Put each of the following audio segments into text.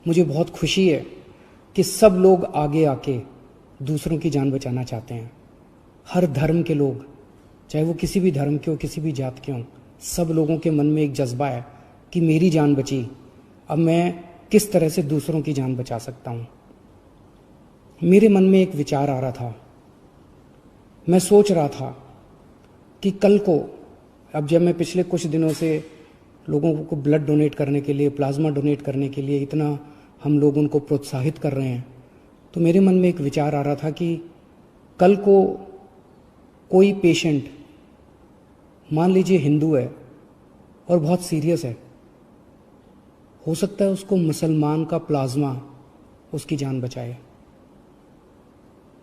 मुझे बहुत खुशी है कि सब लोग आगे आके दूसरों की जान बचाना चाहते हैं। हर धर्म के लोग, चाहे वो किसी भी धर्म के हो, किसी भी जात के हों, सब लोगों के मन में एक जज्बा है कि मेरी जान बची, अब मैं किस तरह से दूसरों की जान बचा सकता हूँ। मेरे मन में एक विचार आ रहा था, मैं सोच रहा था कि कल को, अब जब मैं पिछले कुछ दिनों से लोगों को ब्लड डोनेट करने के लिए, प्लाज्मा डोनेट करने के लिए इतना हम लोग उनको प्रोत्साहित कर रहे हैं, तो मेरे मन में एक विचार आ रहा था कि कल को कोई पेशेंट, मान लीजिए हिंदू है और बहुत सीरियस है, हो सकता है उसको मुसलमान का प्लाज्मा उसकी जान बचाए।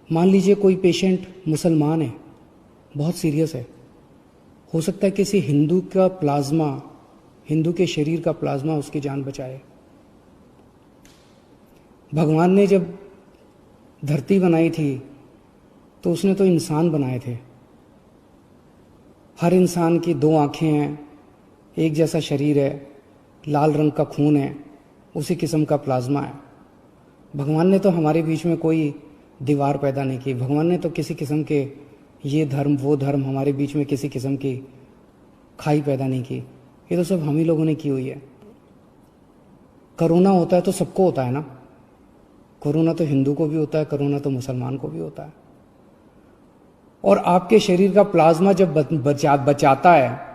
मान लीजिए कोई पेशेंट मुसलमान है, बहुत सीरियस है, हो सकता है किसी हिंदू का प्लाज्मा, हिंदू के शरीर का प्लाज्मा उसकी जान बचाए। भगवान ने जब धरती बनाई थी तो उसने तो इंसान बनाए थे। हर इंसान की 2 आंखें हैं, एक जैसा शरीर है, लाल रंग का खून है, उसी किस्म का प्लाज्मा है। भगवान ने तो हमारे बीच में कोई दीवार पैदा नहीं की। भगवान ने तो किसी किस्म के ये धर्म वो धर्म हमारे बीच में किसी किस्म की खाई पैदा नहीं की। ये तो सब हम ही लोगों ने की हुई है। कोरोना होता है तो सबको होता है ना। कोरोना तो हिंदू को भी होता है, कोरोना तो मुसलमान को भी होता है। और आपके शरीर का प्लाज्मा जब बचाता है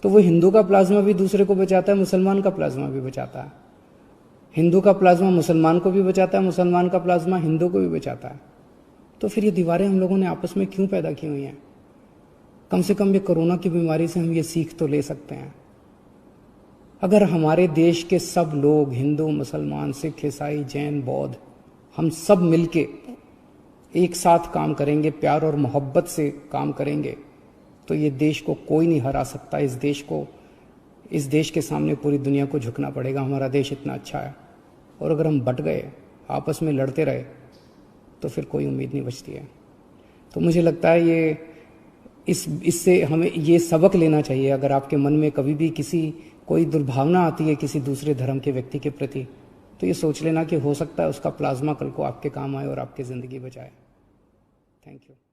तो वो हिंदू का प्लाज्मा भी दूसरे को बचाता है, मुसलमान का प्लाज्मा भी बचाता है। हिंदू का प्लाज्मा मुसलमान को भी बचाता है, मुसलमान का प्लाज्मा हिंदू को भी बचाता है। तो फिर ये दीवारें हम लोगों ने आपस में क्यों पैदा की हुई हैं? कम से कम ये कोरोना की बीमारी से हम ये सीख तो ले सकते हैं। अगर हमारे देश के सब लोग, हिंदू, मुसलमान, सिख, ईसाई, जैन, बौद्ध, हम सब मिलके एक साथ काम करेंगे, प्यार और मोहब्बत से काम करेंगे, तो ये देश को कोई नहीं हरा सकता। इस देश के सामने पूरी दुनिया को झुकना पड़ेगा। हमारा देश इतना अच्छा है। और अगर हम बट गए, आपस में लड़ते रहे, तो फिर कोई उम्मीद नहीं बचती है। तो मुझे लगता है इससे हमें ये सबक लेना चाहिए। अगर आपके मन में कभी भी कोई दुर्भावना आती है किसी दूसरे धर्म के व्यक्ति के प्रति, तो ये सोच लेना कि हो सकता है उसका प्लाज्मा कल को आपके काम आए और आपकी ज़िंदगी बचाए। Thank you.